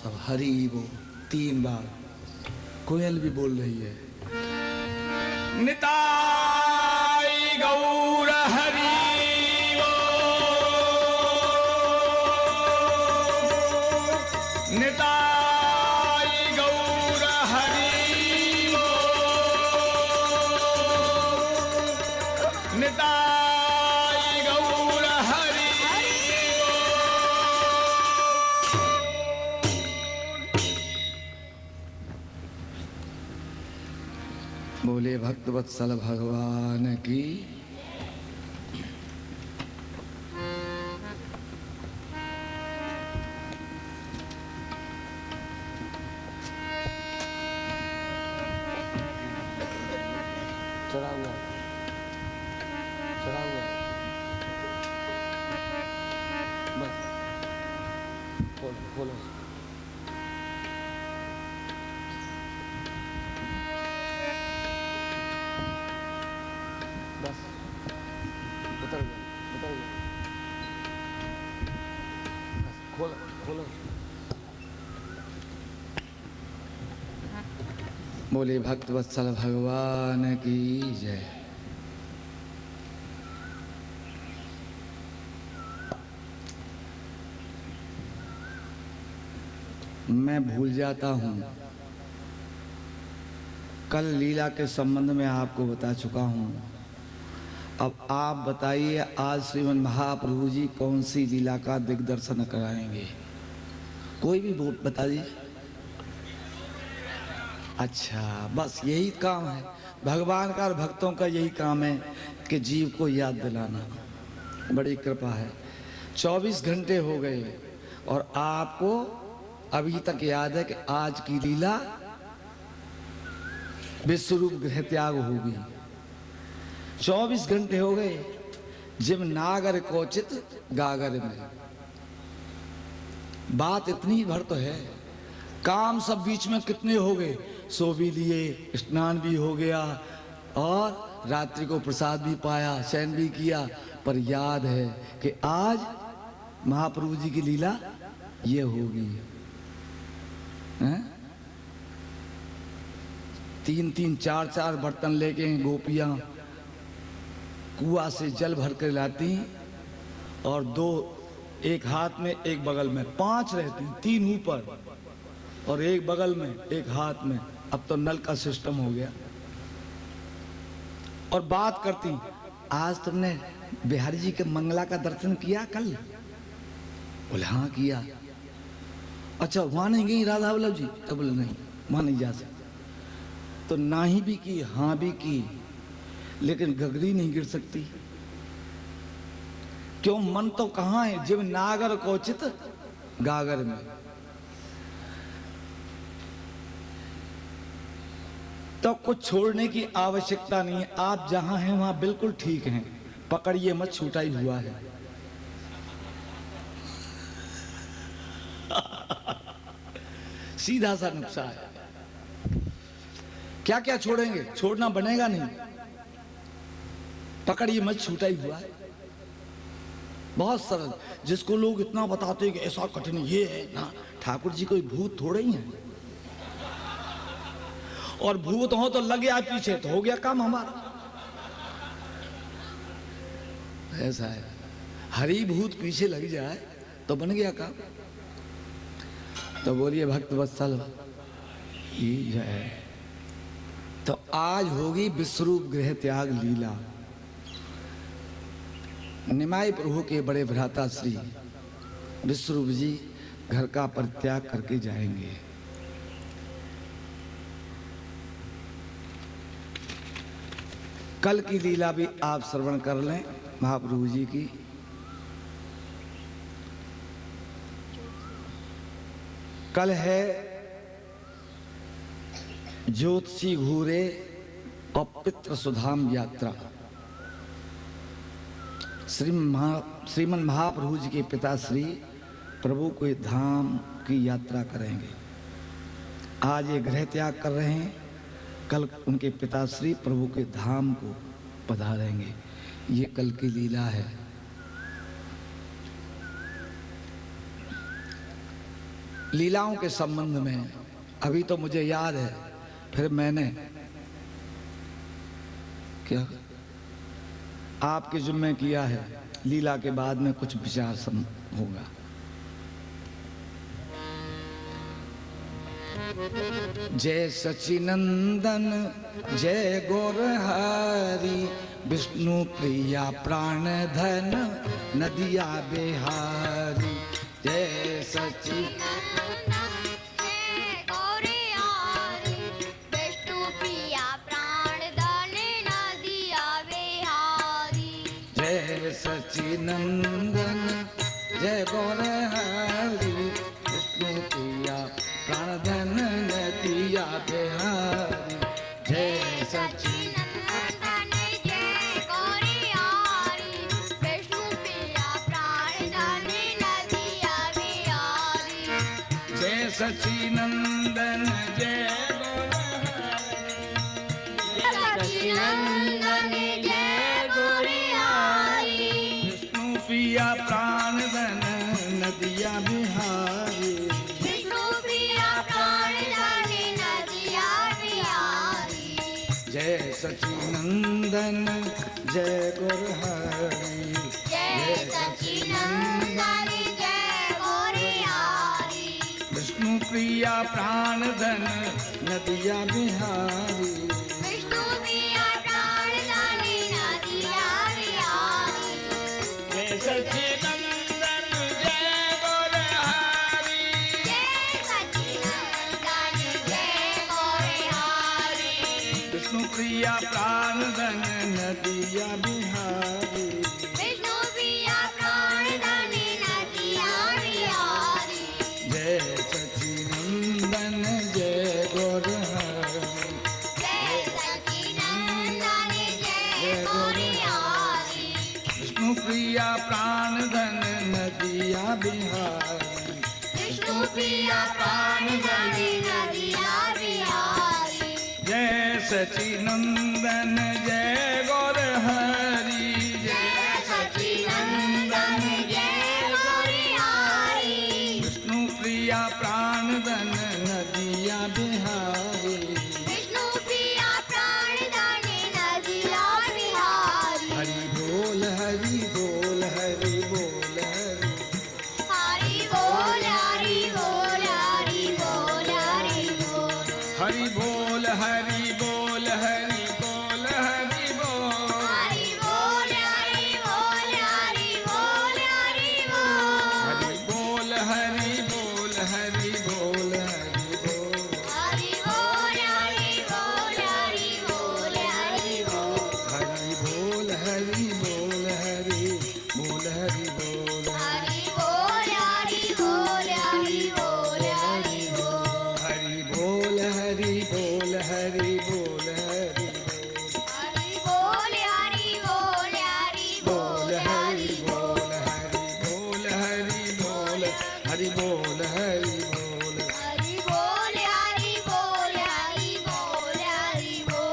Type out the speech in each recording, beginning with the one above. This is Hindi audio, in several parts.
सब हरि बोल 3 बार। कोयल भी बोल रही है निताई गौर हरि बोल, निताई गौर हरि बोल, निताई गौर हरि बोले भक्त वत्सल भगवान की। चढ़ा हुआ बस खोलो बस उतर गया बस खोलो। बोले भक्त वत्सल भगवान की जय। मैं भूल जाता हूँ, कल लीला के संबंध में आपको बता चुका हूँ। अब आप बताइए आज श्रीमन महाप्रभु जी कौन सी लीला का दिग्दर्शन कराएंगे? कोई भी बता दीजिए। अच्छा, बस यही काम है भगवान का और भक्तों का, यही काम है कि जीव को याद दिलाना। बड़ी कृपा है। 24 घंटे हो गए और आपको अभी तक याद है कि आज की लीला विश्वरूप गृह त्याग होगी। 24 घंटे हो गए। जिम नागर कोचित गागर में। बात इतनी भर तो है, काम सब बीच में कितने हो गए। सो भी लिए, स्नान भी हो गया और रात्रि को प्रसाद भी पाया, शयन भी किया, पर याद है कि आज महाप्रभु जी की लीला ये होगी। 3-3 4-4 बर्तन लेके गोपियां कुआं से जल भर कर लाती और 2 एक हाथ में एक बगल में, 5 रहती, 3 ऊपर और एक बगल में एक हाथ में। अब तो नल का सिस्टम हो गया। और बात करती, आज तुमने बिहारी जी के मंगला का दर्शन किया कल? बोले हाँ किया। अच्छा वहां नहीं गई राधा वल्लभ जी? तो बोले नहीं, वहां नहीं जा सकते। तो ना ही भी की, हाँ भी की, लेकिन गगरी नहीं गिर सकती। क्यों? मन तो कहां है? जिव नागर कोचित गागर में। तो कुछ छोड़ने की आवश्यकता नहीं है। आप जहां हैं वहां बिल्कुल ठीक हैं। पकड़िए मत, छूटा ही हुआ है। सीधा सा नुक्सा है। क्या क्या छोड़ेंगे? छोड़ना बनेगा नहीं। पकड़िए मत, छूटा ही हुआ है। बहुत सरल। जिसको लोग इतना बताते हैं कि ऐसा कठिन ये है ना, ठाकुर जी कोई भूत थोड़े ही है। और भूत हो तो लग गया पीछे तो हो गया काम हमारा। ऐसा है, हरी भूत पीछे लग जाए तो बन गया काम। तो बोलिए भक्त वत्सल की जय। तो आज होगी विश्वरूप गृह त्याग लीला। निमाई प्रभु के बड़े भ्राता श्री विश्वरूप जी घर का परित्याग करके जाएंगे। कल की लीला भी आप श्रवण कर लें महाप्रभु जी की। कल है ज्योतिषी घूरे और पितृ सुधाम यात्रा। श्रीमन महाप्रभु जी के पिता श्री प्रभु को धाम की यात्रा करेंगे। आज ये गृह त्याग कर रहे हैं, कल उनके पिताश्री प्रभु के धाम को पधारेंगे। ये कल की लीला है। लीलाओं के संबंध में अभी तो मुझे याद है, फिर मैंने क्या आपके जुम्मे किया है, लीला के बाद में कुछ विचार होगा। जय सचिनंदन जय गौरहरि, विष्णु प्रिया प्राण धन नदिया बिहारी। जय सचिनंदन जय गौरहरि, विष्णु प्रिया प्राण धन नदिया बिहारी। जय सचिनंदन जय गौरहरि, विष्णु प्रिया प्राण धन नदिया बिहारी। जय सचिनंदन जय गौरहरि, विष्णु प्रिया प्राण धन नदिया बिहारी। जय सचिनंदन जय गौरहरि, विष्णु प्रिया प्राण धन नदिया बिहारी। जय सचिनंदन जय गौरहरि, जय सचिनंदन जय गौरहरि, विष्णु प्रिया प्राण धन नदिया बिहारी। विष्णु प्रिया प्राण धन नदिया बिहारी। जय सचिनंदन जय गौरहरि, जय सचिनंदन जय गौरहरि, विष्णु प्रिया प्राण धन नदिया बिहारी। विष्णु प्रिया प्राण धन नदिया बिहारी। जय सचिनंदन जय गौरहरि, जय सचिनंदन जय गौरहरि, विष्णु प्रिया प्राण धन नदिया बिहारी। विष्णु प्रिया प्राण धन नदिया बिहारी। जय सचिनंदन जय गौरहरि, जय सचिनंदन जय गौरहरि, विष्णु प्रिया प्राण धन नदिया बिहारी। विष्णु प्रिया प्राण धन नदिया बिहारी। हरि बोल हरि बोल हरि बोल हरि, हरि बोल हरि बोल हरि बोल हरि बोल, हरि बोल हरि बोल हरि बोल हरि बोल, हरि बोल हरि बोल हरि बोल हरि बोल, हरि बोल हरि बोल हरि बोल हरि बोल, हरि बोल हरि बोल हरि बोल, हरि बोल हरि बोल हरि बोल हरि बोल, हरि बोल हरि बोल हरि बोल हरि बोल, हरि बोल हरि बोल हरि बोल हरि बोल, हरि बोल हरि बोल हरि बोल, हरि बोल हरि बोल हरि बोल, हरि बोल हरि बोल हरि बोल हरि बोल हरि बोल,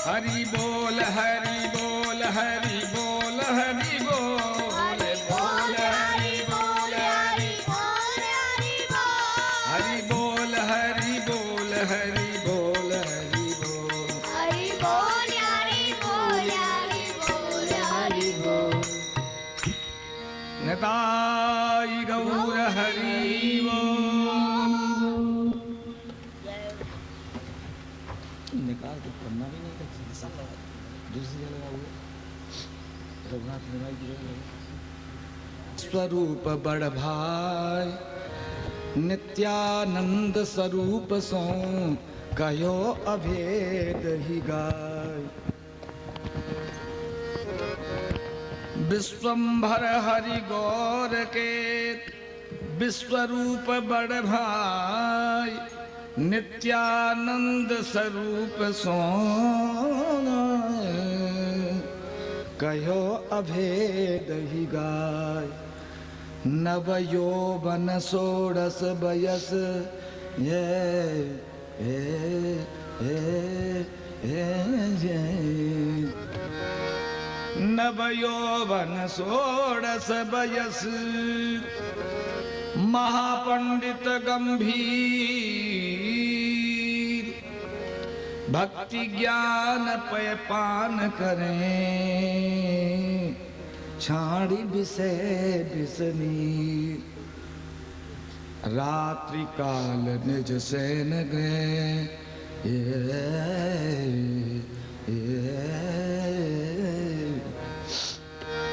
हरि बोल हरि बोल हरि बोल हरि बोल, हरि बोल हरि बोल हरि बोल हरि बोल, हरि बोल हरि बोल हरि बोल हरि बोल, हरि बोल हरि बोल हरि बोल हरि बोल। निताई गौर हरि बोल। निकाल के पन्ना भी नहीं कर सकता, दूसरी जगह लगा हुआ रघुनाथ निवाई की जगह। स्वरूप बड़ भाई नित्यानंद स्वरूप सो, कहो अभेद ही गाय। विश्वंभर हरि गौर के विश्वरूप बड़ भाई, नित्यानंद स्वरूप सो, कहो अभेद ही गाय। नव यौवन षोडश बयस, नव यौवन षोडश बयस, महापंडित गंभीर भक्ति ज्ञान पय पान करें, छाड़ी विषय विषनीर। रात्रि काल निज सैन गृह,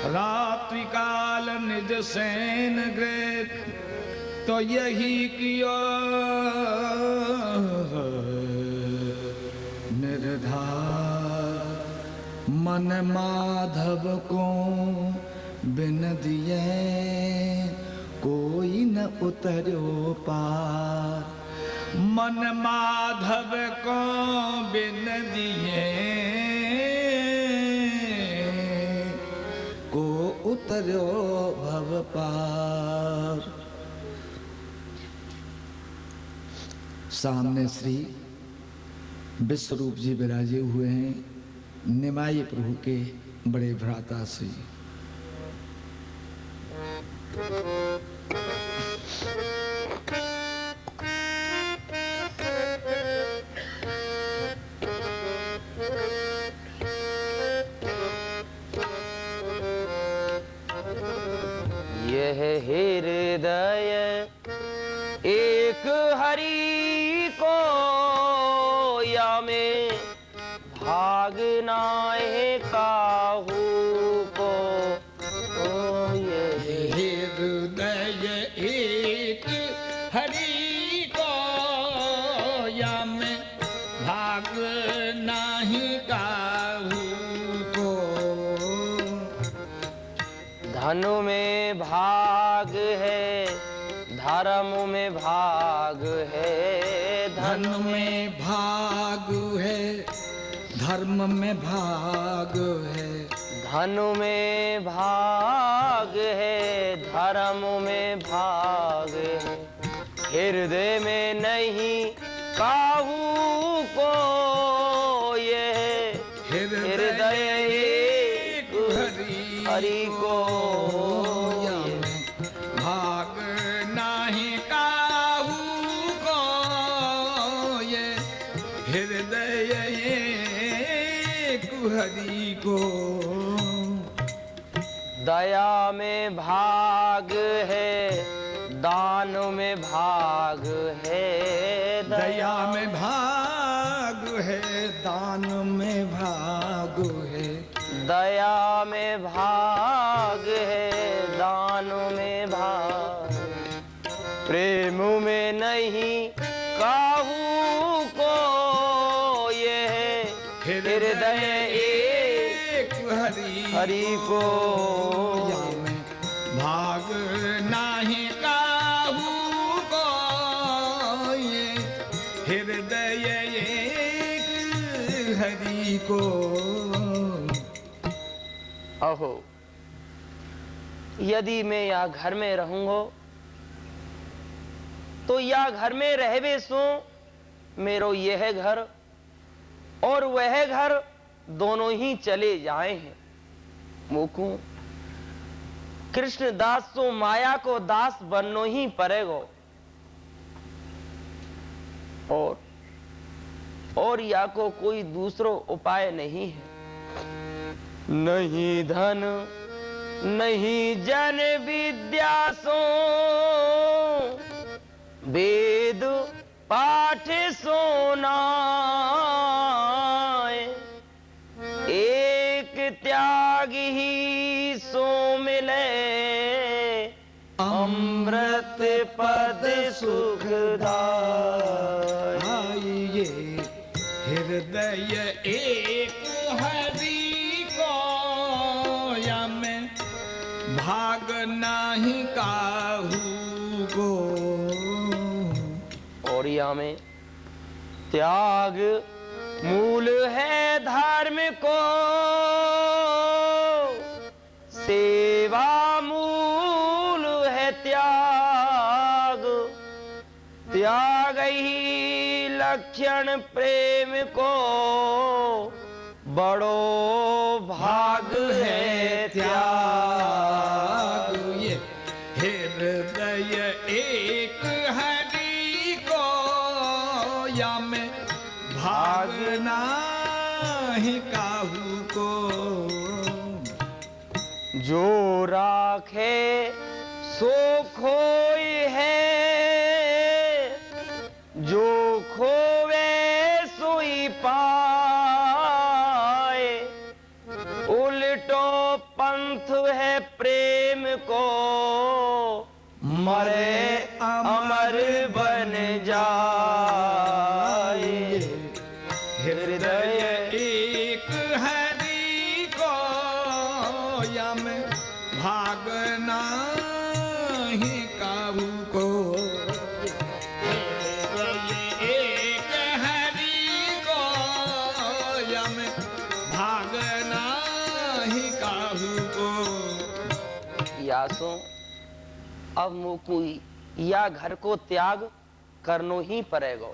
रात्रि काल निज सैन गृह, तो यही किया निर्धार। मन माधव को बिन दिए कोई न उतरो पार। मन माधव को बिन दिए को उतरो भव पार। सामने श्री विश्वरूप जी विराजे हुए हैं, निमाई प्रभु के बड़े भ्राता श्री। यह हृदय एक हरि को या में भागना है काहू को। यह हृदय एक हरि को या में भागना है काहू को। धन में भाग है, धर्म में भाग है। धन में भाग है, धर्म में भाग है। धन में भाग है, धर्म में भाग है। हृदय में नहीं काहू को ये हृदय एक हरि को भाग नाही काहू को ये हृदय एक हरि को। दया में भाग है, दान में भाग है। दया में भाग है, दान में भाग है। दया में भाग है, दान में भाग। प्रेम में नहीं काहू को ये हृदय एक हरि को। भाग नाही काहू को ये हृदय एक हरि को। अहो, यदि मैं या घर में रहूंगा तो या घर में रहवे सो मेरो यह घर और वह घर दोनों ही चले जाए हैं। मुकू कृष्ण दास सो माया को दास बननो ही पड़ेगा। और या को कोई दूसरो उपाय नहीं है। नहीं धन नहीं जन विद्या सो वेद पाठ सोनाए। एक त्याग ही सो मिले अमृत पद सुखदाई। ये हृदय एक हरि को या में भाग नाही काहू को। और या में त्याग मूल है धर्म को, सेवा मूल है त्याग। त्याग ही लक्षण प्रेम को, बड़ो भाग है त्याग। ये हृदय एक एक हरि को या में भागना ही काहू को। जो राखे सो खोई है, जो खोवे सोई पाए। उल्टो पंथ है प्रेम को, मरे अमर बन जाए। हृदय एक हरि को या में भागना ही काहू को। एक हरि को या में भागना ही काहू को। यासो अब मुकुई या घर को त्याग करनो ही पड़ेगा।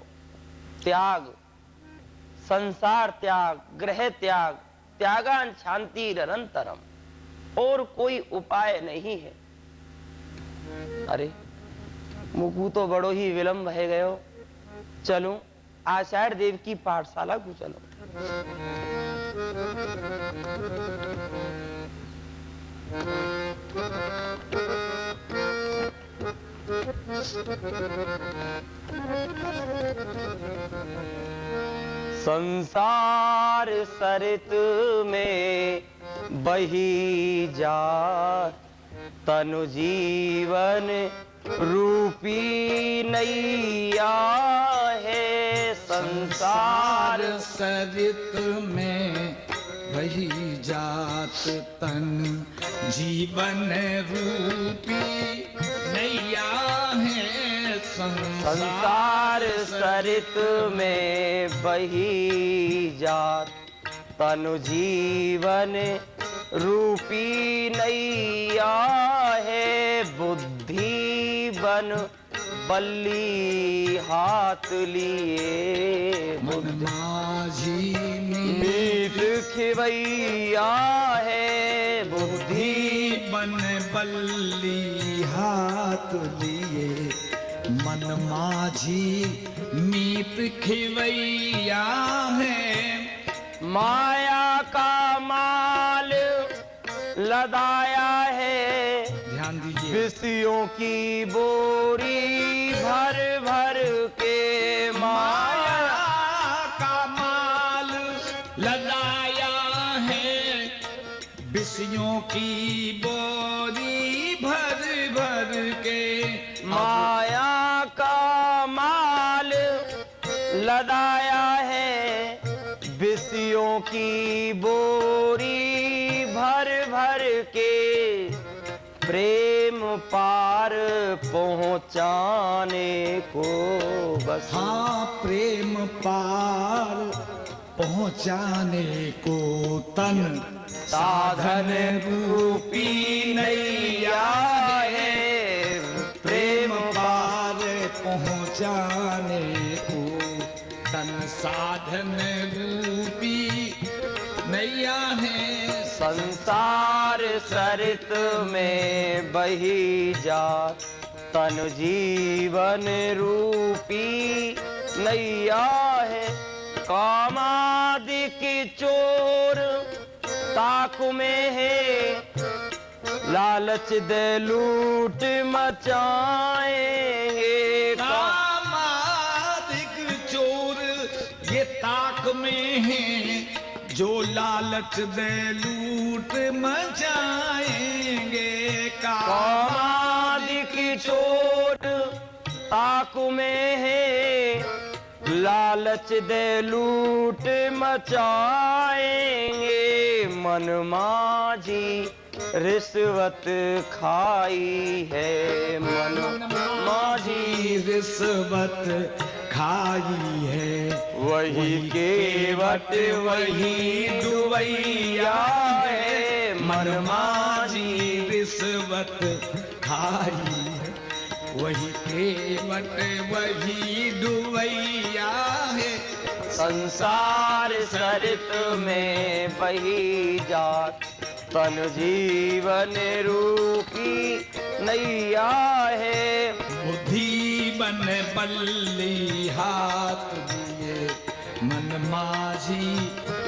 त्याग, संसार त्याग, ग्रह त्याग, त्यागान शांति निरंतरम, और कोई उपाय नहीं है। अरे मुकु तो बड़ो ही विलंब है गयो। चलो आषाढ़ देव की पाठशाला को चलो। संसार सरित में बही जा, तनु जीवन रूपी नैया है। संसार सरित में बही जात तन जीवन रूपी नैया है। संसार सरित में बही जात तनु जीवन रूपी नैया है। बुद्धि बन बल्ली हाथ लिए, माझी मीत खिवैया है। बुद्धि बन बल्ली हाथ लिए, मन माझी मीत खिवैया है। माया का माल लदाया है, ध्यान दीजिए। विषयों की बोरी भर भर के। माया का माल लदाया है, विषयों की बोरी भर भर के। माया का माल लदाया है, विषयों की बोरी भर भर के। प्रेम पार पहुंचाने को बस। हाँ, प्रेम पार पहुंचाने को तन साधन रूपी नैया है। प्रेम पार पहुंचाने को तन साधन रूपी नैया है। संसार सरित में बही जात तनु जीवन रूपी नैया है। कामादिक चोर ताक में है, लालच दे लूट मचाएंगे। कामादिक चोर ये ताक में है, जो लालच दे लूट मचाएंगे। कामादिक चोर ताक में है, लालच दे लूट मचाएंगे। मन माझी रिश्वत खाई है, मन माझी रिश्वत खाई है। वही केवट वही दुवैया है। मन माझी रिश्वत खाई है, वही केवट वही दुवैया है। संसार सरित में बही जात तनु जीवन रूपी नैया है। बुद्धि बन बल्ली हाथ लिए मन माझी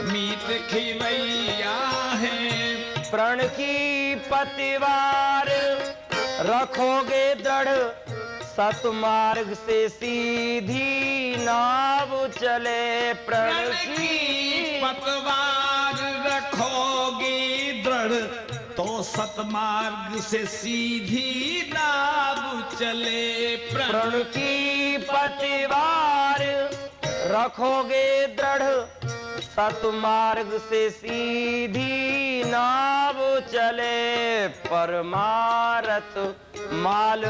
मीत खिवैया है। प्रण की पतिवार रखोगे दृढ़ सतमार्ग से सीधी नाव चले। प्रण की पतवार रखोगी दृढ़ तो सतमार्ग से सीधी नाव चले। प्रण की पतिवार रखोगे दृढ़ सतमार्ग से सीधी नाव चले। परमारथ माल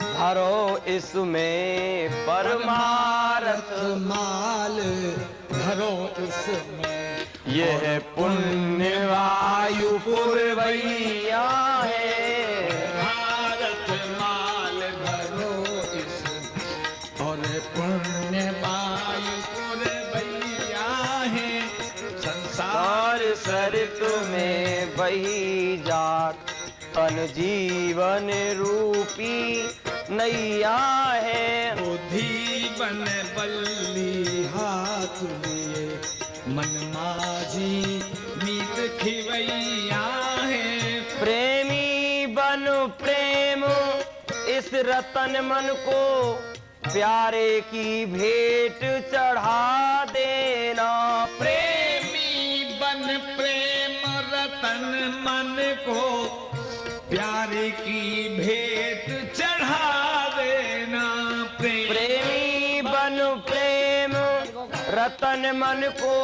भरो इसमें, परमारथ माल भरो इसमें। यह पुण्य वायु पुरवैया है। भारत माल भरो इसमें और पुण्य वायु पुरवैया है। संसार सरित में बही जात तन जीवन रूपी नैया है। बुद्धि बन बल्ली हाथ लिए मन माझी मीत खिवैया है। प्रेमी बन प्रेम इस रतन मन को प्यारे की भेंट चढ़ा देना। प्रेमी बन प्रेम रतन मन को प्यारे की भेंट चढ़ा देना। प्रेमी बन प्रेम रतन मन को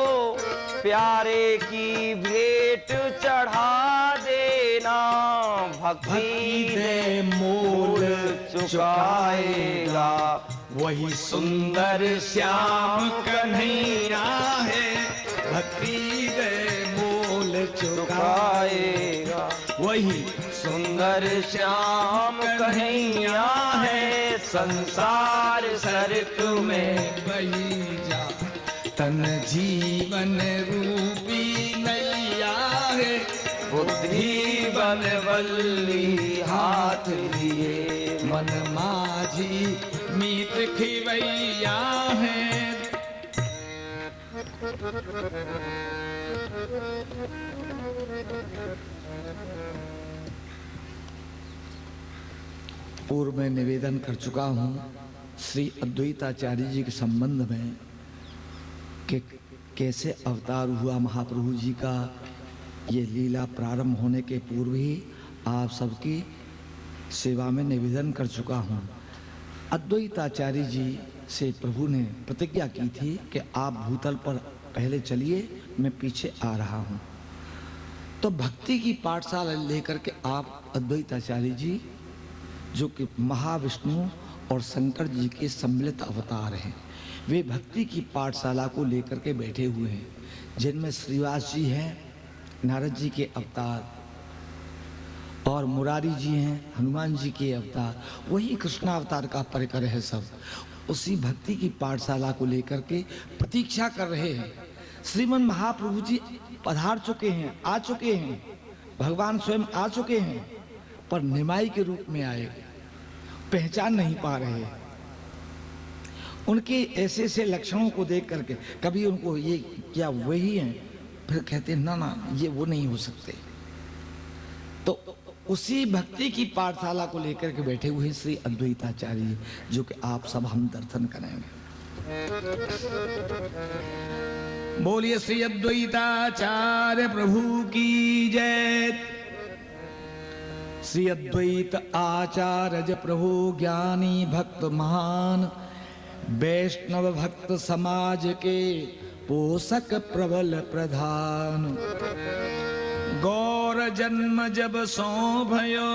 प्यारे की भेंट चढ़ा देना। भक्ति दे मोल चुकाएगा वही सुंदर श्याम कन्हैया है। भक्ति दे मोल चुकाएगा वही सुंदर श्याम कन्हैया है। संसार सरित में बही जा तन जीवन रूपी नैया है। बुद्धि बन बल्ली हाथ लिए मन माझी मीत खिवैया है। पूर्व में निवेदन कर चुका हूँ श्री अद्वैताचार्य जी के संबंध में कि कैसे अवतार हुआ महाप्रभु जी का। ये लीला प्रारंभ होने के पूर्व ही आप सबकी सेवा में निवेदन कर चुका हूँ। अद्वैताचार्य जी से प्रभु ने प्रतिज्ञा की थी कि आप भूतल पर पहले चलिए, मैं पीछे आ रहा हूँ। तो भक्ति की पाठशाला लेकर के आप अद्वैताचार्य जी, जो कि महाविष्णु और शंकर जी के सम्मिलित अवतार हैं, वे भक्ति की पाठशाला को लेकर के बैठे हुए हैं, जिनमें श्रीवास जी हैं, नारद जी के अवतार, और मुरारी जी हैं, हनुमान जी के अवतार। वही कृष्णावतार का परिकर है सब। उसी भक्ति की पाठशाला को लेकर के प्रतीक्षा कर रहे हैं। श्रीमन महाप्रभु जी पधार चुके हैं, आ चुके हैं, भगवान स्वयं आ चुके हैं, पर निमाई के रूप में आए, पहचान नहीं पा रहे। उनके ऐसे ऐसे लक्षणों को देख करके कभी उनको ये क्या वही हैं, फिर कहते ना ना ये वो नहीं हो सकते। तो उसी भक्ति की पाठशाला को लेकर के बैठे हुए श्री अद्वैताचार्य, जो कि आप सब हम दर्शन करेंगे। बोलिए श्री अद्वैताचार्य प्रभु की जय। श्री अद्वैत आचार्य प्रभु ज्ञानी भक्त महान, वैष्णव भक्त समाज के पोषक प्रबल प्रधान। गौर जन्म जब सो भयो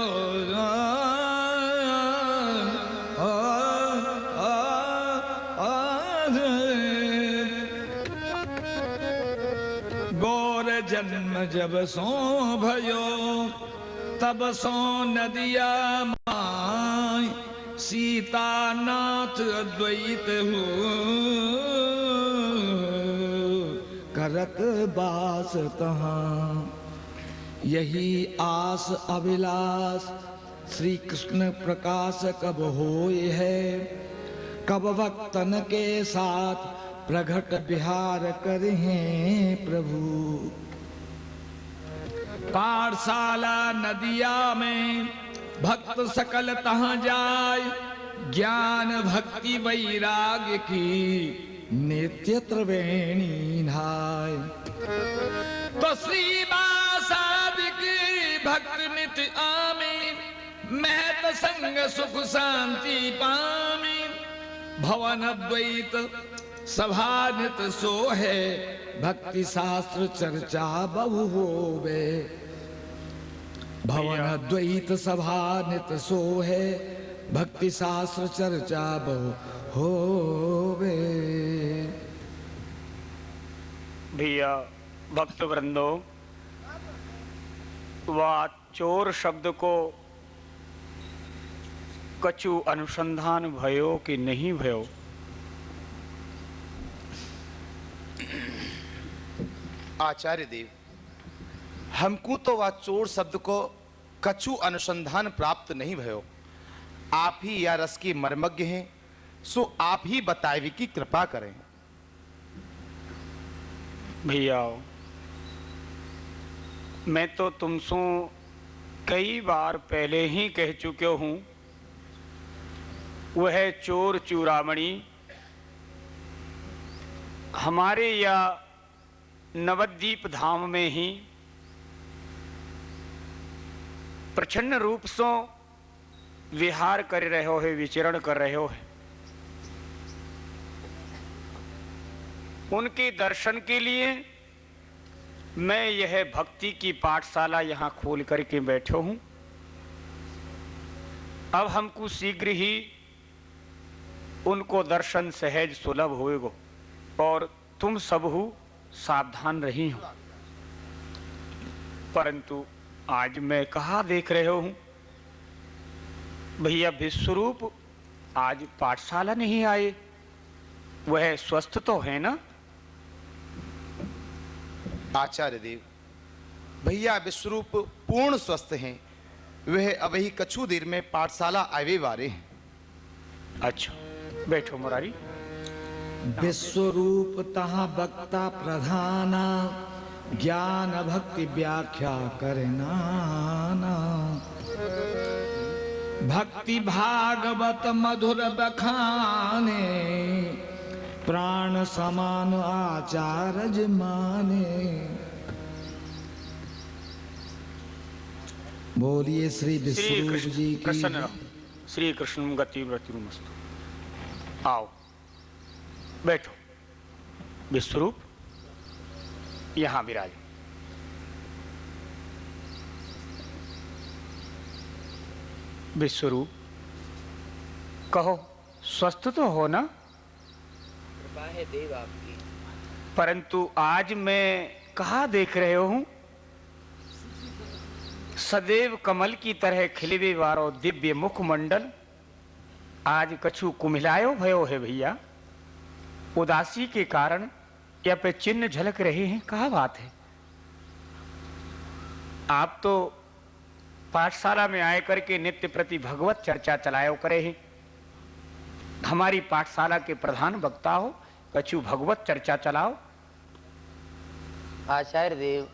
गौर जन्म जब सो भयो, तब सो नदिया माय, सीतानाथ अद्वैत हो करत बास तहाँ। यही आस अभिलाष श्री कृष्ण प्रकाश कब होए है, कब भक्तन के साथ प्रगट बिहार करें प्रभु। पाठशाला नदिया में भक्त सकल तहाँ जाय, ज्ञान भक्ति वैराग्य की नित्य त्रिवेणी नहाय। तो श्री बासादिक भक्त नित्य आमे, महत संग सुख शांति पामे। भवन द्वैत सभा नित सो है, भक्ति शास्त्र चर्चा बहु होवे। भवन द्वैत सभा नित सो है, भक्ति शास्त्र चर्चा बहु होवे। भैया भक्त वृंदो, वह चोर शब्द को कछु अनुसंधान भयो कि नहीं भयो? आचार्य देव, हमको तो वह चोर शब्द को कछु अनुसंधान प्राप्त नहीं भयो। आप ही या रस के मर्मज्ञ हैं, सो आप ही बताए की कृपा करें। भैया मैं तो तुमसे कई बार पहले ही कह चुके हूं, वह चोर चूड़ामणि हमारे या नवद्वीप धाम में ही प्रचंड रूप से विहार कर रहे हो है, विचरण कर रहे हो है। उनके दर्शन के लिए मैं यह भक्ति की पाठशाला यहाँ खोल करके बैठो हूँ। अब हमको शीघ्र ही उनको दर्शन सहज सुलभ होएगो, और तुम सबहु सावधान रही हो। परंतु आज मैं कहाँ देख रहे हूँ भैया, विश्वरूप आज पाठशाला नहीं आए। वह स्वस्थ तो है ना? आचार्य देव, भैया विश्वरूप पूर्ण स्वस्थ हैं। वह अभी कछु देर में पाठशाला आवे वाले हैं। अच्छा बैठो मुरारी। विश्वरूप तहाँ वक्ता प्रधाना, ज्ञान भक्ति व्याख्या करना। भक्ति भागवत मधुर बखाने, प्राण समान आचार्य माने। बोलिए श्री विश्वरूप जी की। प्रसन्न रहो। श्री कृष्ण गति मस्तु। आओ बैठो। विश्वरूप यहाँ विराज। विश्वरूप कहो, स्वस्थ तो हो ना? कृपा है देव आपकी। परंतु आज मैं कहाँ देख रहे हूँ, सदैव कमल की तरह खिलवे वारो दिव्य मुखमंडल आज कछु कुमिलायो भयो है भैया। उदासी के कारण या पे चिन्ह झलक रहे हैं, कहाँ बात है? आप तो पाठशाला में आए करके नित्य प्रति भगवत चर्चा चलायो करे हैं। हमारी पाठशाला के प्रधान वक्ता हो, कछु भगवत चर्चा चलाओ। आचार्य देव,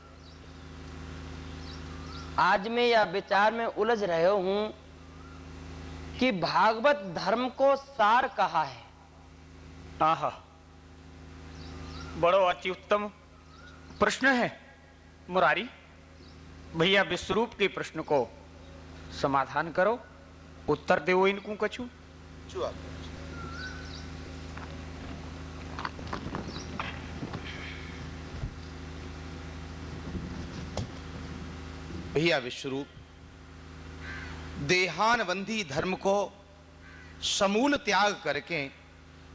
आज मैं यह विचार में उलझ रहे हूं कि भागवत धर्म को सार कहा है। आहा, बड़ो अति उत्तम प्रश्न है मुरारी। भैया विश्वरूप के प्रश्न को समाधान करो, उत्तर दो इनको कछु। भैया विश्वरूप, देहानबंधी धर्म को समूल त्याग करके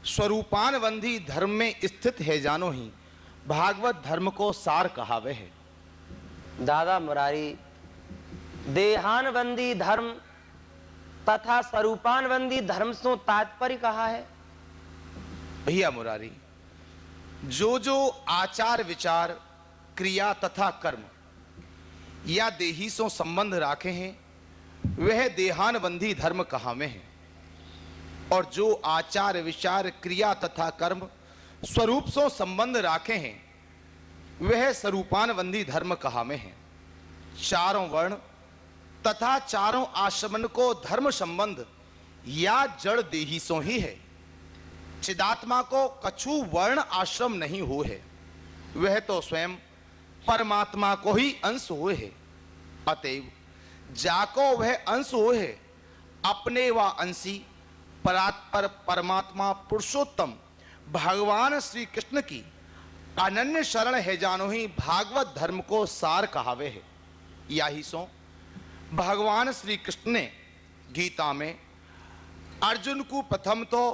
स्वरूपानबंधी धर्म में स्थित है जानो ही भागवत धर्म को सार कहावे है। दादा मुरारी, देहानबंदी धर्म तथा स्वरूपानबंदी धर्म से तात्पर्य कहा है? भैया मुरारी, जो जो आचार विचार क्रिया तथा कर्म या देही से संबंध राखे हैं, वह देहानबंधी धर्म कहावे हैं। और जो आचार विचार क्रिया तथा कर्म स्वरूप सो संबंध राखे हैं वह स्वरूपानबंधी धर्म कहावे हैं। चारों वर्ण तथा चारों आश्रमन को धर्म संबंध या जड़ देही सो ही है। चिदात्मा को कछु वर्ण आश्रम नहीं हुए है, वह तो स्वयं परमात्मा को ही अंश हुए है। अतएव जाको वह अंश हुए है, अपने व अंशी परात्पर परमात्मा पुरुषोत्तम भगवान श्री कृष्ण की अनन्य शरण है जानो ही भागवत धर्म को सार कहावे है। यही सो भगवान श्री कृष्ण ने गीता में अर्जुन को प्रथम तो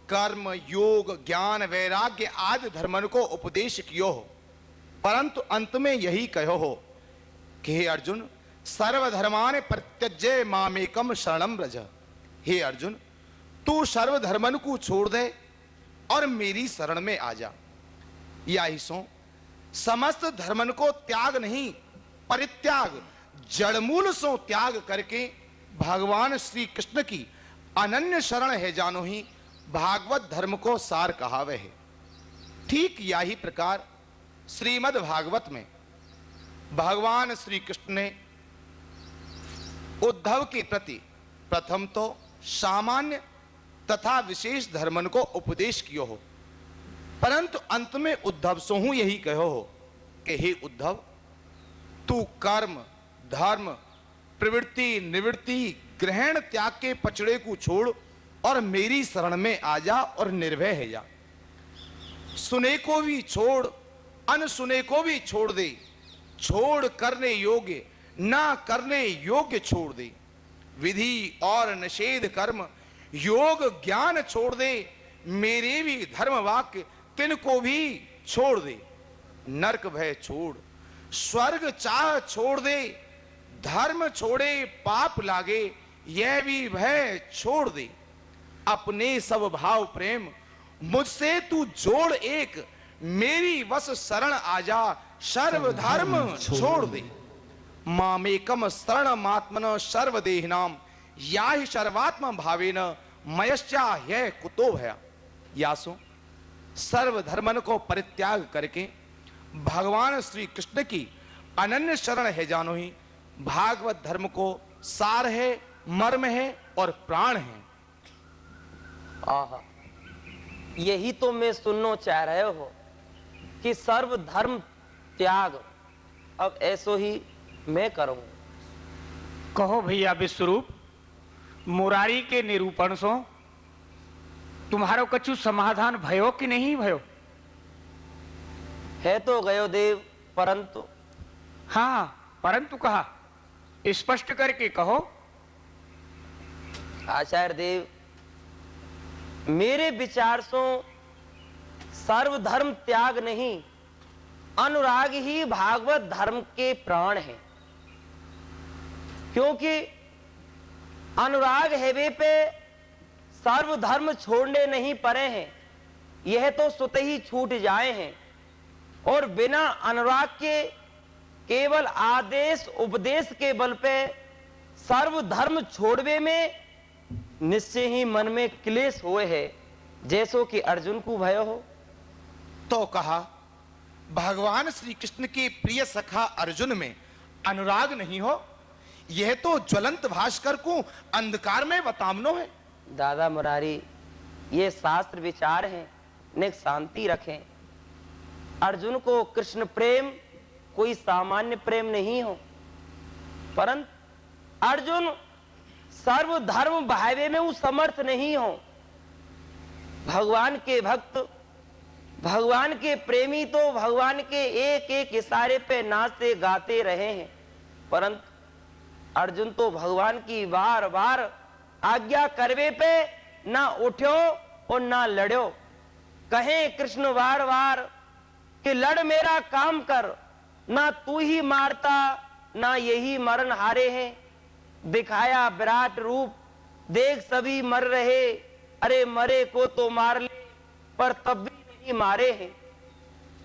कर्म योग ज्ञान वैराग्य आदि धर्मन को उपदेश कियो हो, परंतु अंत में यही कहो हो कि हे अर्जुन सर्वधर्मान परित्यज्य मामेकम शरणम व्रज। हे अर्जुन तू सर्वधर्मन को छोड़ दे और मेरी शरण में आ जा। यही सो समस्त धर्मन को त्याग नहीं परित्याग जड़मूल सो त्याग करके भगवान श्री कृष्ण की अनन्य शरण है जानो ही भागवत धर्म को सार कहावे है। ठीक यही प्रकार श्रीमद् भागवत में भगवान श्री कृष्ण ने उद्धव के प्रति प्रथम तो सामान्य तथा विशेष धर्मन को उपदेश कियो हो, परंतु अंत में उद्धव सोहू यही कहो हो कि हे उद्धव तू कर्म धर्म प्रवृत्ति निवृत्ति ग्रहण त्याग के पचड़े को छोड़ और मेरी शरण में आ जा और निर्भय है जा। सुने को भी छोड़ अनसुने को भी छोड़ दे, छोड़ करने योग्य ना करने योग्य छोड़ दे, विधि और निषेध कर्म योग ज्ञान छोड़ दे, मेरे भी धर्म वाक्य तिनको भी छोड़ दे, नरक भय छोड़ स्वर्ग चाह छोड़ दे, धर्म छोड़े पाप लागे यह भी भय छोड़ दे, अपने सब भाव प्रेम मुझसे तू जोड़ एक, मेरी वश शरण आजा सर्व धर्म छोड़ दे, मामेकम शरण मात्मन सर्वदेहिनाम या ही सर्वात्म भावेन मयश्चा है कुतो भया। यासो सर्व धर्मन को परित्याग करके भगवान श्री कृष्ण की अनन्य शरण है जानो ही भागवत धर्म को सार है, मर्म है और प्राण है। आहा, यही तो मैं सुनना चाह रहे हो कि सर्व धर्म त्याग अब ऐसो ही मैं करूं। कहो भैया विश्वरूप, मुरारी के निरूपण सो तुम्हारो कछु समाधान भयो कि नहीं भयो? है तो गयो देव, परंतु हाँ परंतु कहा, स्पष्ट करके कहो। आचार्य देव, मेरे विचार से सर्वधर्म त्याग नहीं, अनुराग ही भागवत धर्म के प्राण है। क्योंकि अनुराग हेवे पे सर्वधर्म छोड़ने नहीं पड़े हैं, यह तो स्वतः ही छूट जाए हैं, और बिना अनुराग के केवल आदेश उपदेश के बल पे सर्वधर्म छोड़वे में निश्चय ही मन में क्लेश हुए है, जैसो कि अर्जुन को भयो हो। तो कहा भगवान श्री कृष्ण के प्रिय सखा अर्जुन में अनुराग नहीं हो, यह तो ज्वलंत भास्कर को अंधकार में बतामनो है। दादा मुरारी, ये शास्त्र विचार हैं, ने शांति रखें। अर्जुन को कृष्ण प्रेम कोई सामान्य प्रेम नहीं हो, परंतु अर्जुन सर्वधर्म बहावे में वो समर्थ नहीं हो। भगवान के भक्त, भगवान के प्रेमी तो भगवान के एक एक इशारे पे नाचते गाते रहे हैं, परंतु अर्जुन तो भगवान की बार बार आज्ञा करवे पे ना उठ्यो और ना लड़ो। कहे कृष्ण बार बार कि लड़ मेरा काम कर, ना तू ही मारता ना यही मरण हारे हैं। दिखाया विराट रूप, देख सभी मर रहे, अरे मरे को तो मार ले, पर तब भी नहीं मारे हैं।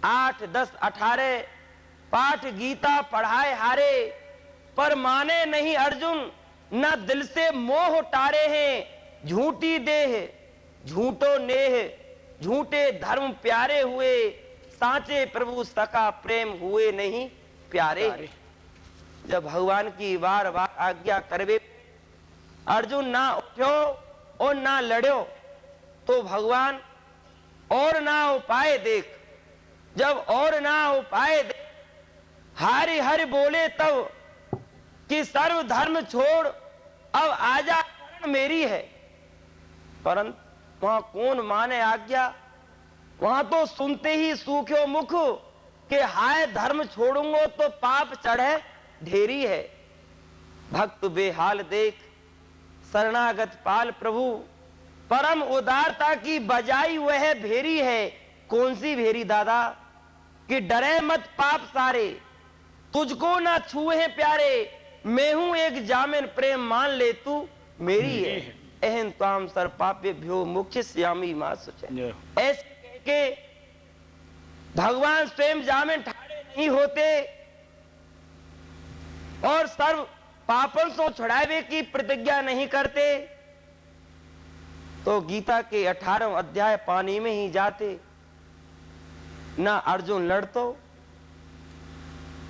8, 10, 18 पाठ गीता पढ़ाए हारे, पर माने नहीं अर्जुन, न दिल से मोह टारे हैं। झूठी देह झूठो नेह, झूठे धर्म प्यारे हुए, साचे प्रभु सका प्रेम हुए नहीं प्यारे। जब भगवान की बार बार आज्ञा करवे अर्जुन ना उठ्यो और ना लड़ो, तो भगवान और ना उपाय देख। जब और ना उपाय देख, हरि हरि बोले तब कि सर्व धर्म छोड़ अब आजा शरण मेरी है। परंतु वहां कौन माने आज्ञा, वहां तो सुनते ही सूख्यो मुख के हाय धर्म छोड़ूंगो तो पाप चढ़े ढेरी है। भक्त बेहाल देख शरणागत पाल प्रभु, परम उदारता की बजाई वह भेरी है। कौन सी भेरी दादा, कि डरे मत पाप सारे, तुझको ना छुए प्यारे, मैं हूं एक जामिन प्रेम मान ले तू मेरी है। एहन ताम सर पापे भ्यो मुख्य श्यामी मां सुचे। ऐसे कह के भगवान स्वयं जामिन ठाड़े नहीं होते और सर्व पापन से छुड़ावे की प्रतिज्ञा नहीं करते, तो गीता के 18वें अध्याय पानी में ही जाते, ना अर्जुन लड़तो।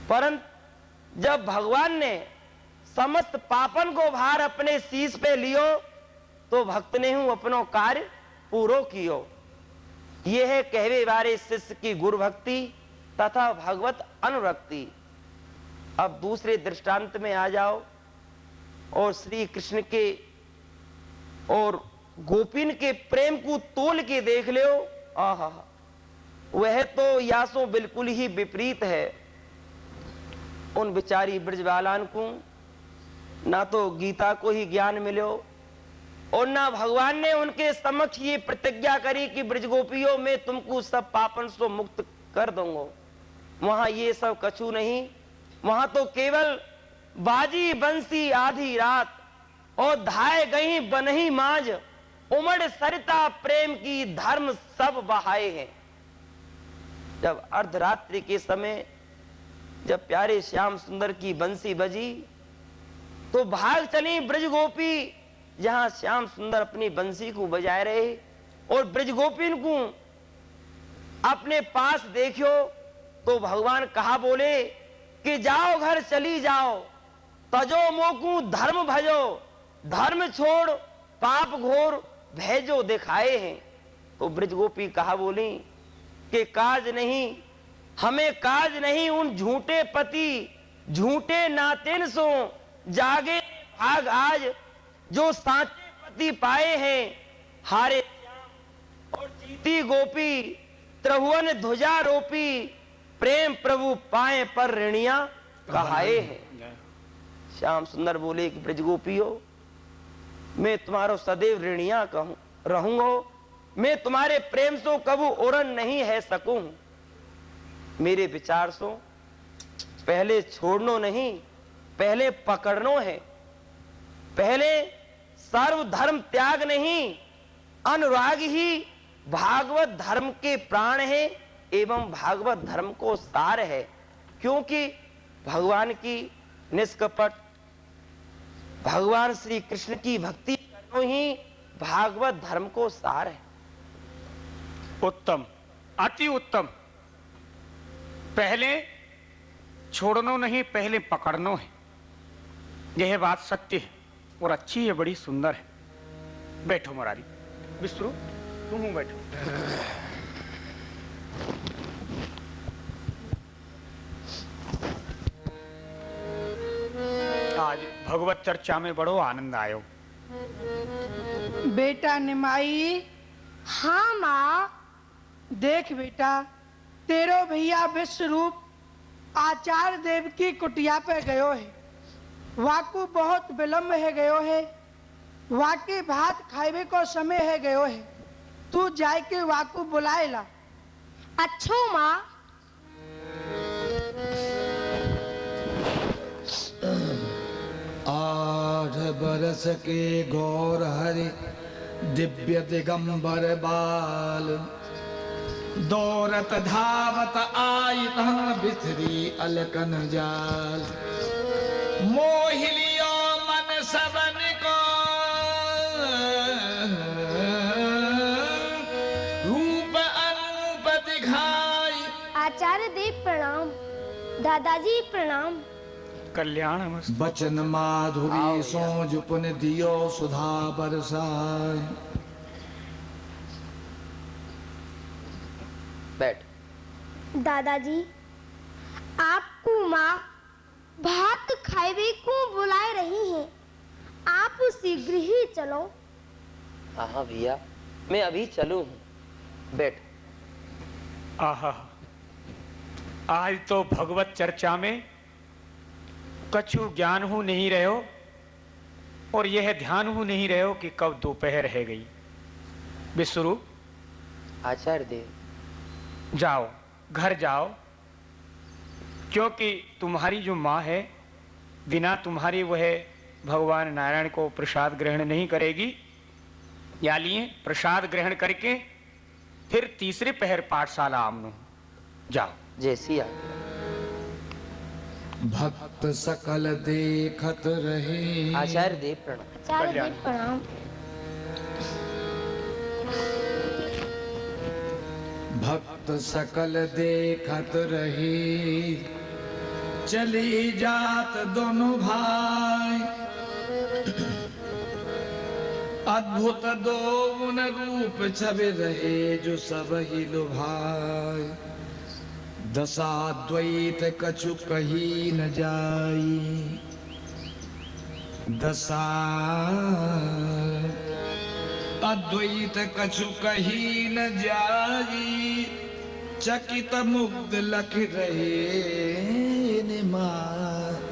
परंतु जब भगवान ने समस्त पापन को भार अपने शीश पे लियो, तो भक्त ने हूं अपनो कार्य पूरो कियो। यह है कहवे वारे शिष्य की गुरु भक्ति तथा भगवत अनुरक्ति। अब दूसरे दृष्टांत में आ जाओ और श्री कृष्ण के और गोपिन के प्रेम को तोल के देख लो। आहा, वह तो यासों बिल्कुल ही विपरीत है। उन बिचारी ब्रजबालान को ना तो गीता को ही ज्ञान मिलो और ना भगवान ने उनके समक्ष ये प्रतिज्ञा करी कि ब्रजगोपियों में तुमको सब पापन से मुक्त कर दूंगा। वहां ये सब कछु नहीं, वहां तो केवल बाजी बंसी आधी रात और धाए गई बनही माज, उमड़ सरिता प्रेम की धर्म सब बहाए हैं। जब अर्धरात्रि के समय जब प्यारे श्याम सुंदर की बंसी बजी, तो भाग चली ब्रजगोपी जहां श्याम सुंदर अपनी बंसी को बजाए रहे और ब्रजगोपिन को अपने पास देखियो, तो भगवान कहा बोले कि जाओ घर चली जाओ, तजो मोकू धर्म भजो, धर्म छोड़ पाप घोर भेजो दिखाए हैं। तो ब्रजगोपी कहा बोली कि काज नहीं, हमें काज नहीं उन झूठे पति झूठे नातिन सो, जागे भाग आज जो साचे पति पाए हैं। हारे और जीती गोपी त्रिभुवन ध्वजा रोपी, प्रेम प्रभु पाए पर ऋणिया कहाए हैं। श्याम सुंदर बोले कि ब्रजगोपियों, मैं तुम्हारो सदैव ऋणिया कहूं रहूंगा, मैं तुम्हारे प्रेम सो कबू ओरन नहीं है सकूं। मेरे विचार सो पहले छोड़नो नहीं, पहले पकड़नो है। पहले सर्व धर्म त्याग नहीं, अनुराग ही भागवत धर्म के प्राण है एवं भागवत धर्म को सार है। क्योंकि भगवान की निष्कपट भगवान श्री कृष्ण की भक्ति करनो ही भागवत धर्म को सार है। उत्तम, अति उत्तम। पहले छोड़नो नहीं, पहले पकड़नो है। यह बात सत्य है और अच्छी है, बड़ी सुंदर है। बैठो मुरारी, विष्णु तुम बैठो। आज भगवत चर्चा में बड़ो आनंद आयो। बेटा निमाई। हाँ माँ। देख बेटा, तेरो भैया विश्वरूप आचार्य देव की कुटिया पे गयो है। वाकू बहुत विलम्ब है गयो है, वाके भात खाइबे को समय है गयो है। तू जाए के वाकू बुलाए ला। अच्छो माँ। आठ बरस के गौर हरि दिव्य दिगंबर बाल, दौरत धावत आई तहाँ बिथरी अलकन जाल। मोहिलियो मन सबन को आचार्य देव प्रणाम। दादाजी प्रणाम। कल्याण मस्त। बचन माधुरी सोज पुन दियो सुधा बरसाए। बैठ। दादाजी आपको माँ भात खाएबे को बुलाए रही हैं। आप शीघ्र ही चलो। हाँ भैया, मैं अभी चलू हूँ। बैठ। आहा, आज तो भगवत चर्चा में कछु ज्ञान हो नहीं रहे हो और यह ध्यान हो नहीं रहे हो कि कब दोपहर रह गई। विश्वरूप, आचार्य देव, जाओ, घर जाओ, क्योंकि तुम्हारी जो माँ है बिना तुम्हारी वह भगवान नारायण को प्रसाद ग्रहण नहीं करेगी। या लिए प्रसाद ग्रहण करके फिर तीसरे पहर पाठशाला आमनो। जाओ। जैसी आ। भक्त सकल देखत रहे। आचार्य देव प्रणाम। आचार्य देव प्रणाम। भक्त सकल देखत रहे, चली जात दोनों भाई। अद्भुत दो उन रूप छवि रहे, जो सब ही लुभाए। दशाद्वैत कछु कही न जाई। दशा अद्वैत कछु कही न जाई। चकित मुग्ध लख रहे निमाई।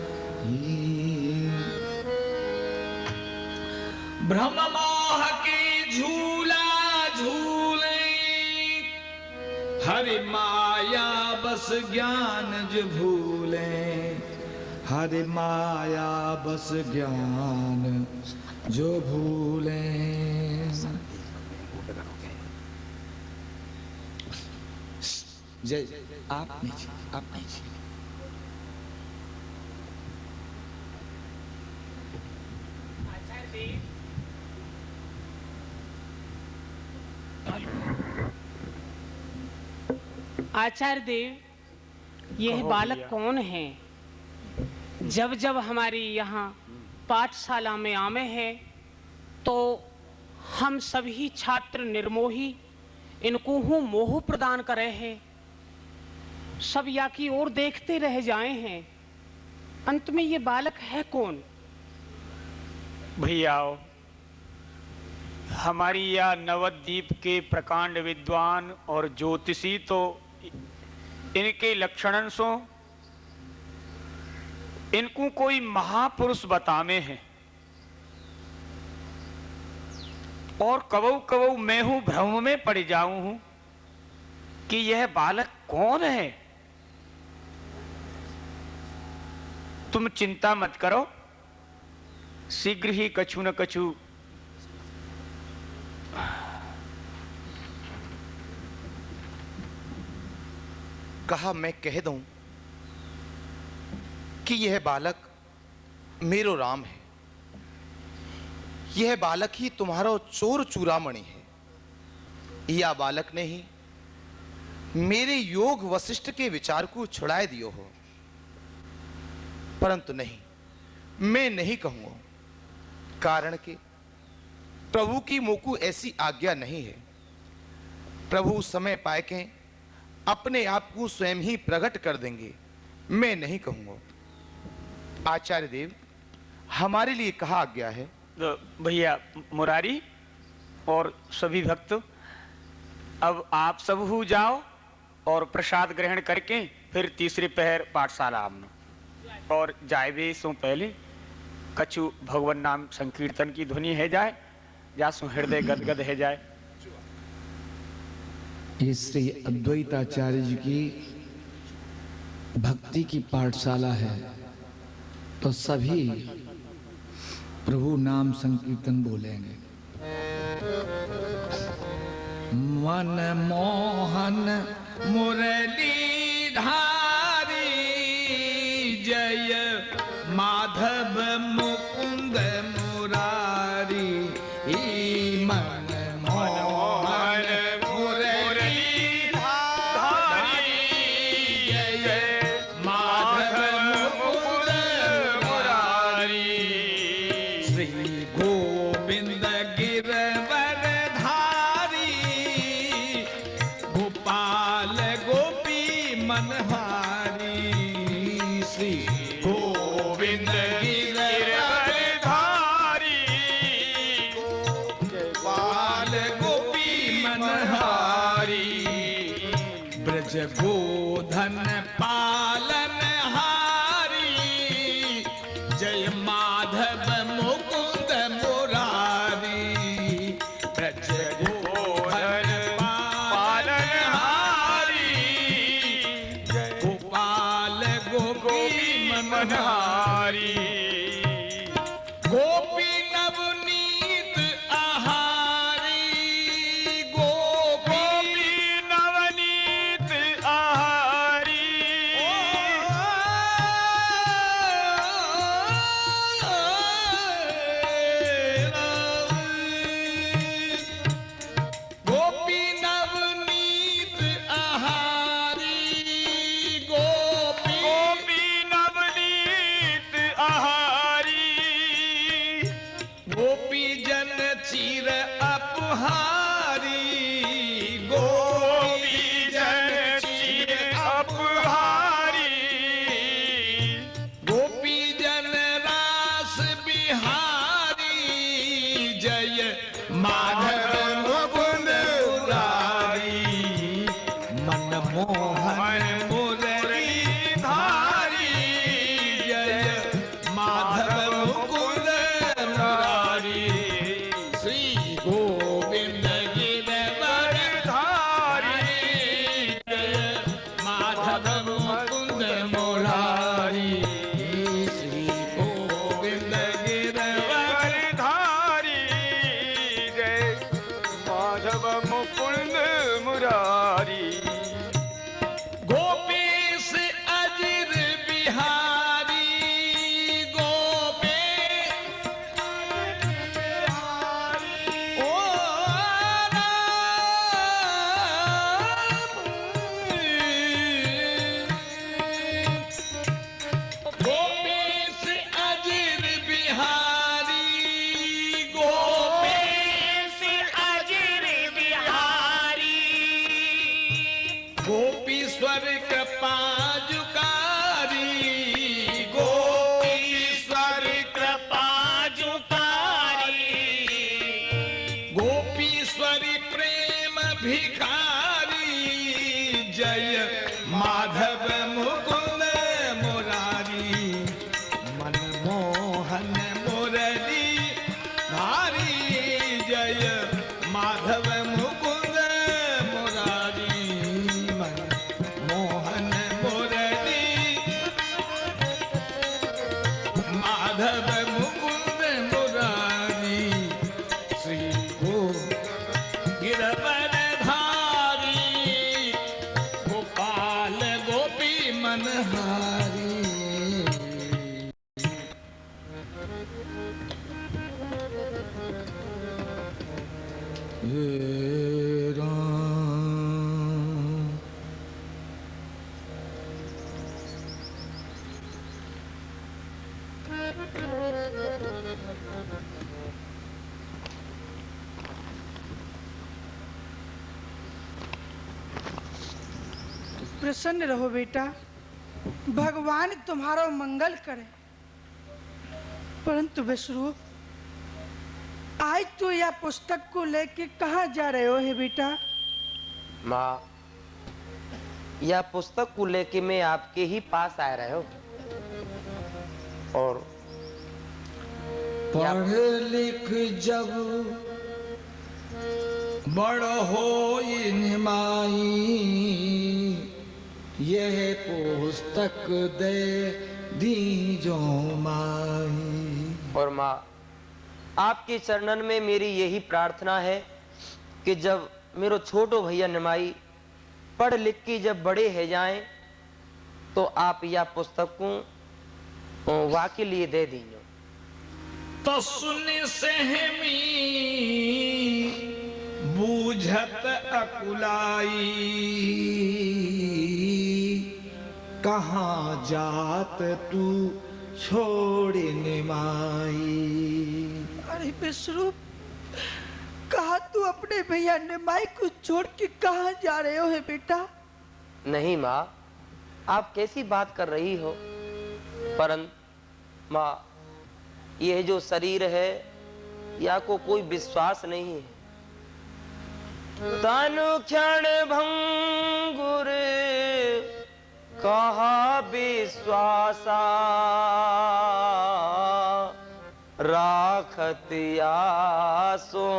भ्रम मोह के झूला झूले, हरि माया बस ज्ञान जो भूले। हरि माया बस ज्ञान जो भूले। जय आप नहीं, आप नहीं। आचार्य देव, यह बालक कौन है? जब जब हमारी यहाँ पाठशाला में आमे हैं तो हम सभी छात्र निर्मोही इनको हूँ मोह प्रदान करे हैं। सब या की ओर देखते रह जाए हैं। अंत में ये बालक है कौन? भैया, हमारी या नवद्वीप के प्रकांड विद्वान और ज्योतिषी तो इनके लक्षणन सो इनको कोई महापुरुष बतामे हैं। और कबऊ कबऊ मैं हूं भ्रम में पड़ जाऊं हूं कि यह बालक कौन है। तुम चिंता मत करो, शीघ्र ही कछु न कछु कहा मैं कह दूं कि यह बालक मेरो राम है। यह बालक ही तुम्हारा चोर चूड़ामणि है। यह बालक ने ही मेरे योग वशिष्ठ के विचार को छुड़ाए दियो हो। परंतु नहीं, मैं नहीं कहूंगा, कारण कि प्रभु की मोकू ऐसी आज्ञा नहीं है। प्रभु समय पाए के अपने आप को स्वयं ही प्रकट कर देंगे। मैं नहीं कहूंगा। आचार्य देव, हमारे लिए कहा आज्ञा है। तो भैया मुरारी और सभी भक्त, अब आप सब हो जाओ और प्रसाद ग्रहण करके फिर तीसरे पहर पाठशाला आमनो। और जाए भी सो पहले कछु भगवान नाम संकीर्तन की ध्वनि है जाए, जा सो हृदय गदगद है जाए। ये श्री अद्वैताचार्य जी की भक्ति की पाठशाला है, तो सभी प्रभु नाम संकीर्तन बोलेंगे। मन मोहन मुरली धारी, जय माधव मुकुंद मुरारी। मन मोहन मुरली धारी, मनहारी श्री गोविंद गिरधारी बाल गोपी मनहारी ब्रज गोधन पालन हारी जय माधव मुकुंद मुरारी ब्रज गोधन पालन हारी गोपाल गोपी मनहारी गोपी नवनीत आहारी गोपी नवनीत आहारी गोपी नवनीत आहारी गोपी गोपी नवनीत आहारी गोपी जन चिर अपहारी गोपी जन चिर अपहारी गोपी जन रास बिहारी जय माधव मुकुंद मुरारी मनमोहन मुरली धारी जय माधव मुकुंद मुरारी श्री गोविंद गिरधारी जय माधव मुकुंद मुरारी श्री गोविंद गिरधारी जय माधव मुकुंद मुरारी गोपेश अजिर बिहारी गोपेश ओ गोपेश अजिर बिहारी गोपेश अजिर बिहारी गोपीश्वर कृपा जुकारी गोपीश्वर कृपा जुकारी गोपीश्वरी प्रेम भिखारी जय माधव मुकुंद मुरारी मनमोहन मुरली धारी जय माधव मुकुंद मुरारी मनमोहन मुरली माधव मुकुंद मुरारी श्री गो गिरधरधारी गोपाल गोपी मनहारी हे राम प्रसन्न रहो बेटा, भगवान तुम्हारा मंगल करे। परंतु विश्वरूप, आज तो यह पुस्तक को लेके कहाँ जा रहे हो है बेटा? माँ, यह पुस्तक को लेके मैं आपके ही पास आ रहा हूँ और पढ़ लिख जब बड़ हो निमाई यह पुस्तक दे दीजो माई। और माँ, आपके चरणन में मेरी यही प्रार्थना है कि जब मेरो छोटो भैया निमाई पढ़ लिख के जब बड़े है जाएं तो आप यह पुस्तक को वाके लिए दे दीजिए। तो सुन सहमी बूझत अकुलाई कहाँ जात तू छोड़ निमाई। अरे विश्वरूप, कहा तू अपने भैया निमाई को छोड़ के कहाँ जा रहे हो है बेटा? नहीं माँ, आप कैसी बात कर रही हो? परंतु माँ, यह जो शरीर है या को कोई विश्वास नहीं है। तन क्षण भंगुर कहा विश्वासा, राखत आसो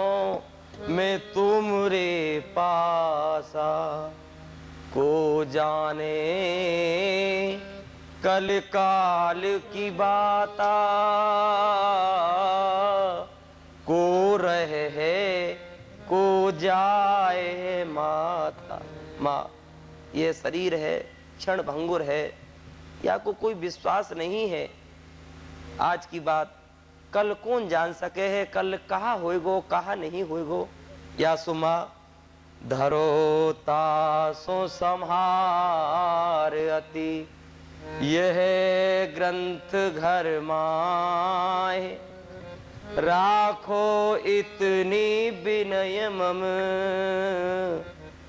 में तुमरे पासा। को जाने कल काल की बाता, को रहे है को जाए माता। माँ, ये शरीर है क्षण भंगुर है, या को कोई विश्वास नहीं है। आज की बात कल कौन जान सके है, कल कहाँ होएगो कहाँ नहीं होएगो। या सुमा धरो तासो संहार अति, यह ग्रंथ घर माए। राखो इतनी विनय मम,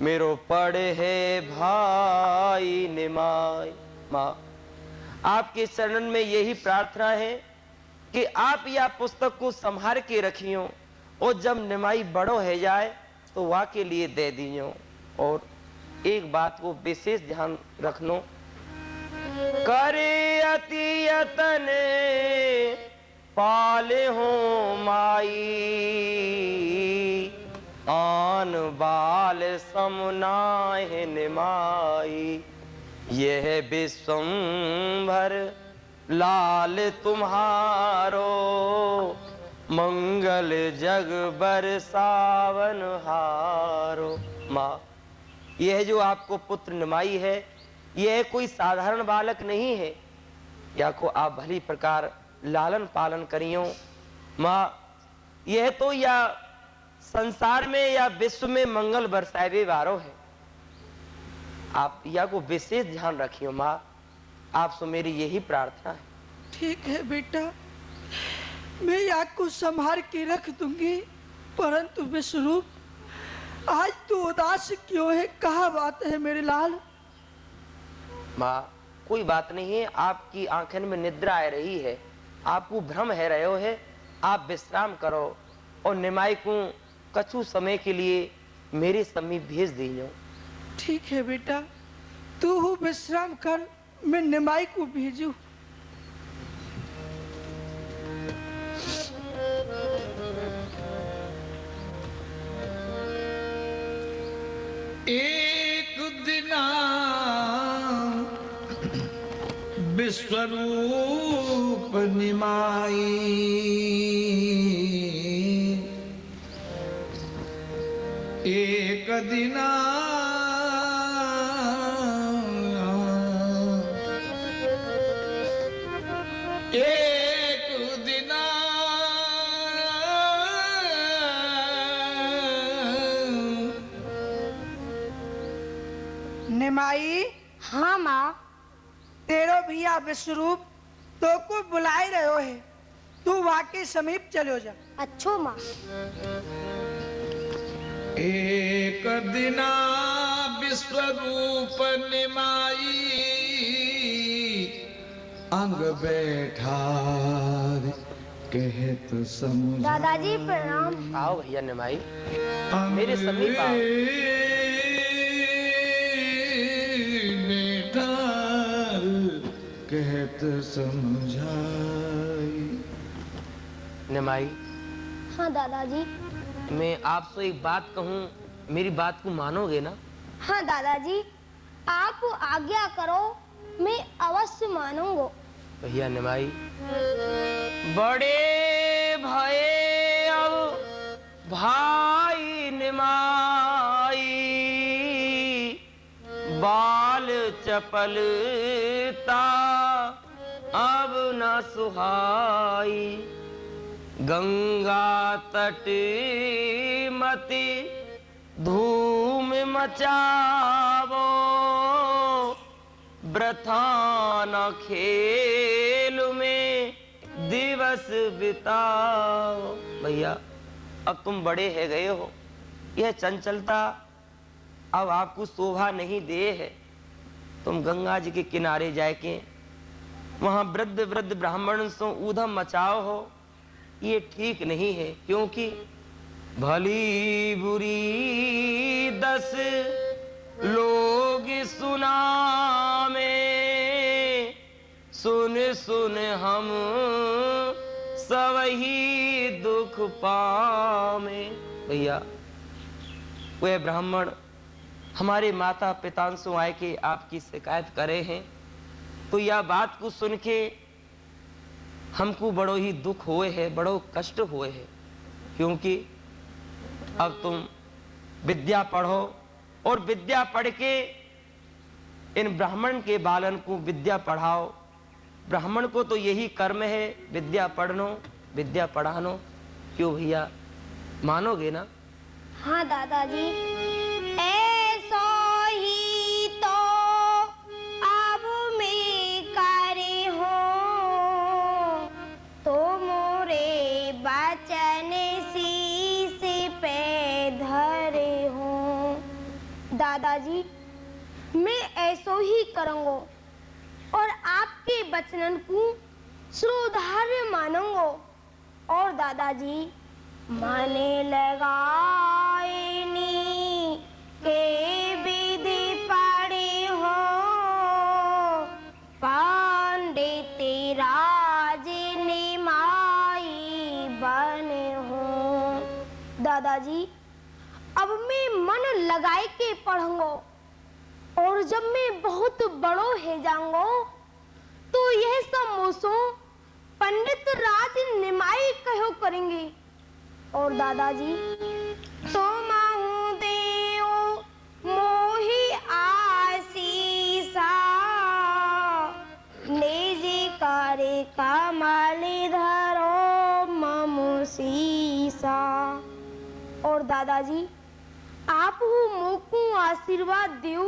मेरो पढ़े है भाई निमाय। माँ, आपके चरणन में यही प्रार्थना है कि आप यह पुस्तक को संभाल के रखियो, और जब निमाई बड़ो है जाए तो वह के लिए दे दियो। और एक बात को विशेष ध्यान रखनो, करे अति यतन पाले हो माई, आन बाल समनाए निमाई। यह विश्वंभर लाल तुम्हारो, मंगल जग बरसावन हारो। माँ, यह जो आपको पुत्र निमाई है, यह कोई साधारण बालक नहीं है, या को आप भली प्रकार लालन पालन करियो। माँ, यह तो या संसार में या विश्व में मंगल बरसावे वारो है। आप या को विशेष ध्यान रखियो माँ, आपसे मेरी यही प्रार्थना है। ठीक है बेटा, मैं याद को संभाल के रख दूंगी। परंतु विश्वरूप, आज तू उदास क्यों है? कहा बात है मेरे लाल? माँ, कोई बात नहीं है, आपकी आंखें में निद्रा आ रही है, आपको भ्रम है रहे हो है। आप विश्राम करो और निमाई को कछु समय के लिए मेरे समीप भेज दीजिए। ठीक है बेटा, तू विश्राम कर, मैं निमाई को भेजू। एक दिना विश्वरूप निमाई, एक दिना निमाई। हाँ माँ। तेरो भैया विश्वरूप तो को बुलाए रहो है, तू वहाँ के समीप चलो जा। अच्छो माँ। एक दिना विश्वरूप निमाई, अंग बैठार कहत समझ। दादाजी प्रणाम। आओ भैया निमाई, मेरे समीप आओ। कहत समझाई। निमाई। हाँ दादाजी। मैं आपसे एक बात कहूँ, मेरी बात को मानोगे ना? हाँ दादाजी, आप आज्ञा करो, मैं अवश्य मानूंगा। भैया निमाई, बड़े भये अब भाई निमाई, बाल चपलता अब न सुहाई। गंगा तट मति धूम मचावो, वृथा न खेल में दिवस बिताओ। भैया, अब तुम बड़े है गए हो, यह चंचलता अब आपको शोभा नहीं दे है। तुम गंगा जी के किनारे जाके वहां वृद्ध वृद्ध ब्राह्मण से ऊधम मचाओ हो, ये ठीक नहीं है। क्योंकि भली बुरी 10 लोग सुना में, सुन सुन हम सबही दुख पावे। भैया वह ब्राह्मण हमारे माता पिता से आए के आपकी शिकायत करे हैं, तो यह बात को सुन के हमको बड़ो ही दुख हुए है, बड़ो कष्ट हुए है। क्योंकि अब तुम विद्या पढ़ो और विद्या पढ़ के इन ब्राह्मण के बालन को विद्या पढ़ाओ। ब्राह्मण को तो यही कर्म है, विद्या पढ़नो विद्या पढ़ानो। क्यों भैया, मानोगे ना? हाँ दादाजी, ऐसो ही तो अब मैं करे हो, तो मोरे बचन शीश पे धरे हो। दादाजी मैं ऐसो ही करूँगा और आपके वचनन को श्रोधार्य मानूंगा। और दादाजी माने लगाए नी के विधि पड़े हो, पंडित राज निमाई बने हो। दादाजी अब मैं मन लगाए के पढ़ूंगा और जब मैं बहुत बड़ो हो जाऊंगा तो यह सब मोसो पंडित राज निमाई कहो करेंगे। और दादाजी तो माहू देओ मोहि आशीषा, निजी करे कमल धरो ममु शीसा। और दादाजी आप मोको आशीर्वाद दियो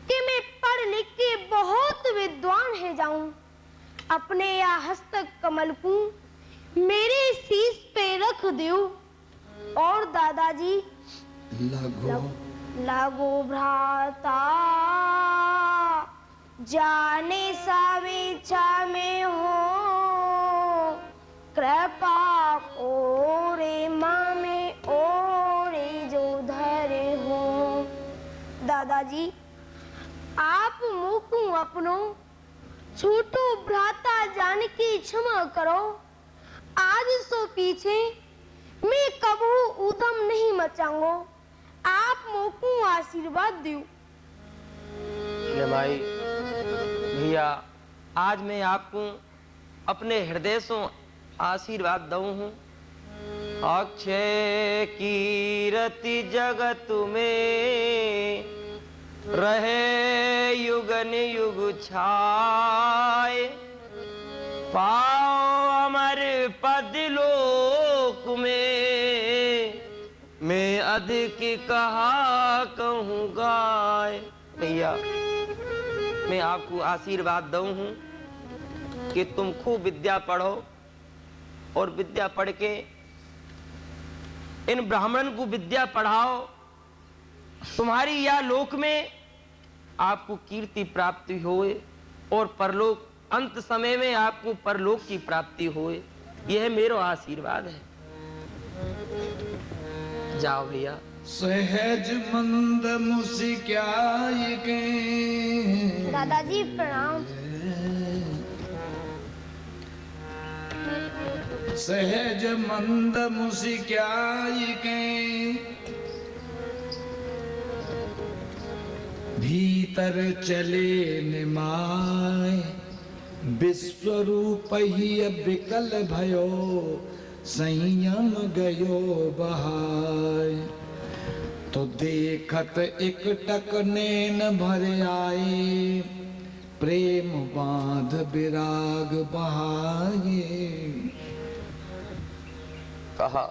कि मैं पढ़ लिख के बहुत विद्वान हो जाऊं। अपने या हस्तक कमल को मेरे शीश पे रख दियो। और दादाजी लागो भ्राता जाने सविच्छा में हो, कृपा कोरे मामे ओरे जो धरे हो। दादाजी आप मुकू अपनो छोटो भ्राता जान की क्षमा करो। आज सो पीछे मैं कबू उदम नहीं मचाऊंगा। आप मोकू आशीर्वाद दियो। भाई भैया आज मैं आपको अपने हृदय से आशीर्वाद दूं हूँ। अक्षय कीर्ति जगत में रहे युगन युग छाए, पाओ अमर पद लोक में, मैं अधिक कहा कहूँ गाय। भैया मैं आपको आशीर्वाद दूं हूँ कि तुम खूब विद्या पढ़ो और विद्या पढ़ के इन ब्राह्मण को विद्या पढ़ाओ। तुम्हारी या लोक में आपको कीर्ति प्राप्ति होए और परलोक अंत समय में आपको परलोक की प्राप्ति होए, यह मेरा आशीर्वाद है। जाओ भैया। सहज मंद मुस्काई के। दादाजी प्रणाम। सहज मंद मुस्काई के, भीतर चले निमाय, विश्वरूप ही विकल भयो, संयम गयो बहाय। तो देखत एकटक नैन भर आए, प्रेम बांध विराग बहाए। कहा